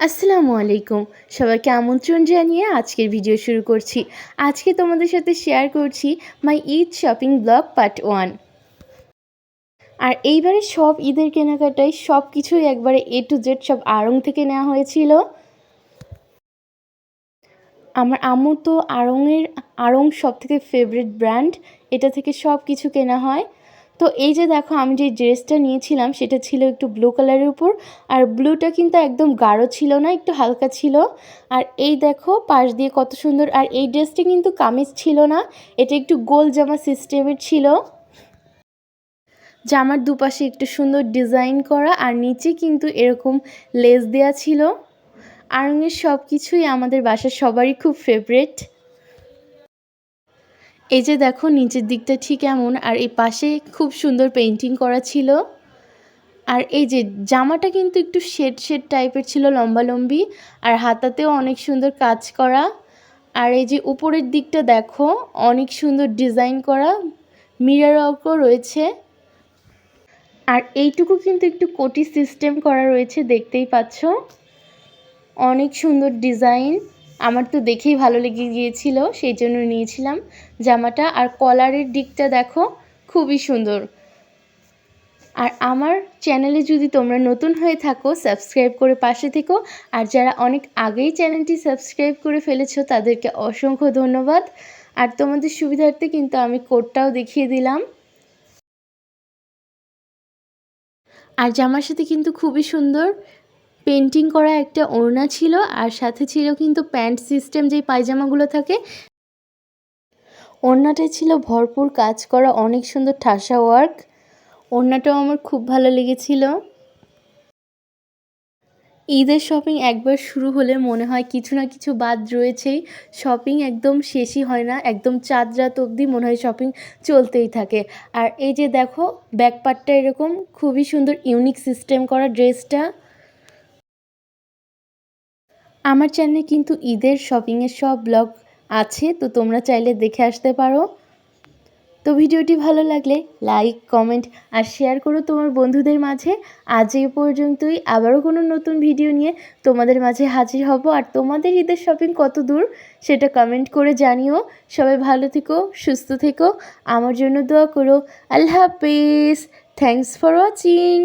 আসসালামু আলাইকুম। সবাইকে আমন্ত্রণ জানিয়ে আজকের ভিডিও শুরু করছি। আজকে তোমাদের সাথে শেয়ার করছি মাই ঈদ শপিং ব্লগ পার্ট 1। আর এইবারে সব ঈদের কেনাকাটায় সব কিছুই একবারে A to Z সব আড়ং থেকে নেওয়া হয়েছিল। আমার আম্মুর তো আড়ং সবথেকে ফেভারিট ব্র্যান্ড। এটা থেকে সব কিছু কেনা হয়। তো এই যে দেখো, আমি যে ড্রেসটা নিয়েছিলাম সেটা ছিল একটু ব্লু কালারের উপর। আর ব্লুটা কিন্তু একদম গাঢ় ছিল না, একটু হালকা ছিল। আর এই দেখো পাশ দিয়ে কত সুন্দর। আর এই ড্রেসটা কিন্তু কামিজ ছিল না, এটা একটু গোল জামা সিস্টেমের ছিল। জামার দুপাশে একটু সুন্দর ডিজাইন করা, আর নিচে কিন্তু এরকম লেস দেওয়া ছিল। আড়ংয়ের সব কিছুই আমাদের বাসার সবারই খুব ফেভারিট। এই যে দেখো নিচের দিকটা ঠিক এমন, আর এই পাশে খুব সুন্দর পেইন্টিং করা ছিল। আর এই যে জামাটা কিন্তু একটু শেড টাইপের ছিল, লম্বালম্বি, আর হাতাতেও অনেক সুন্দর কাজ করা। আর এই যে উপরের দিকটা দেখো অনেক সুন্দর ডিজাইন করা, মিরর ওয়ার্কও রয়েছে। আর এইটুকু কিন্তু একটু কোটি সিস্টেম করা রয়েছে, দেখতেই পাচ্ছ। অনেক সুন্দর ডিজাইন, আমার তো দেখেই ভালো লেগে গিয়েছিল, সেই জন্য নিয়েছিলাম জামাটা। আর কলারের দিকটা দেখো খুবই সুন্দর। আর আমার চ্যানেলে যদি তোমরা নতুন হয়ে থাকো সাবস্ক্রাইব করে পাশে থেকো, আর যারা অনেক আগেই চ্যানেলটি সাবস্ক্রাইব করে ফেলেছো তাদেরকে অসংখ্য ধন্যবাদ। আর তোমাদের সুবিধার্থে কিন্তু আমি কোডটাও দেখিয়ে দিলাম। আর জামার সাথে কিন্তু খুবই সুন্দর পেন্টিং করা একটা ওড়না ছিল, আর সাথে ছিল কিন্তু প্যান্ট সিস্টেম যেই পায়জামাগুলো থাকে। ওড়নাটায় ছিল ভরপুর কাজ করা, অনেক সুন্দর ঠাসা ওয়ার্ক। ওড়নাটাও আমার খুব ভালো লেগেছিল। ঈদের শপিং একবার শুরু হলে মনে হয় কিছু না কিছু বাদ রয়েছেই। শপিং একদম শেষই হয় না, একদম চাঁদ রাত অবধি মনে হয় শপিং চলতেই থাকে। আর এই যে দেখো ব্যাক পার্টটা এরকম খুবই সুন্দর ইউনিক সিস্টেম করা ড্রেসটা। আমার চ্যানেলে কিন্তু ঈদের শপিংয়ের সব ব্লগ আছে, তো তোমরা চাইলে দেখে আসতে পারো। তো ভিডিওটি ভালো লাগলে লাইক, কমেন্ট আর শেয়ার করো তোমার বন্ধুদের মাঝে। আজ এই পর্যন্তই, আবারও কোনো নতুন ভিডিও নিয়ে তোমাদের মাঝে হাজির হব। আর তোমাদের ঈদের শপিং কত দূর সেটা কমেন্ট করে জানিও। সবাই ভালো থেকো, সুস্থ থেকো, আমার জন্য দোয়া করো। আল্লাহ হাফেজ। Thanks for watching.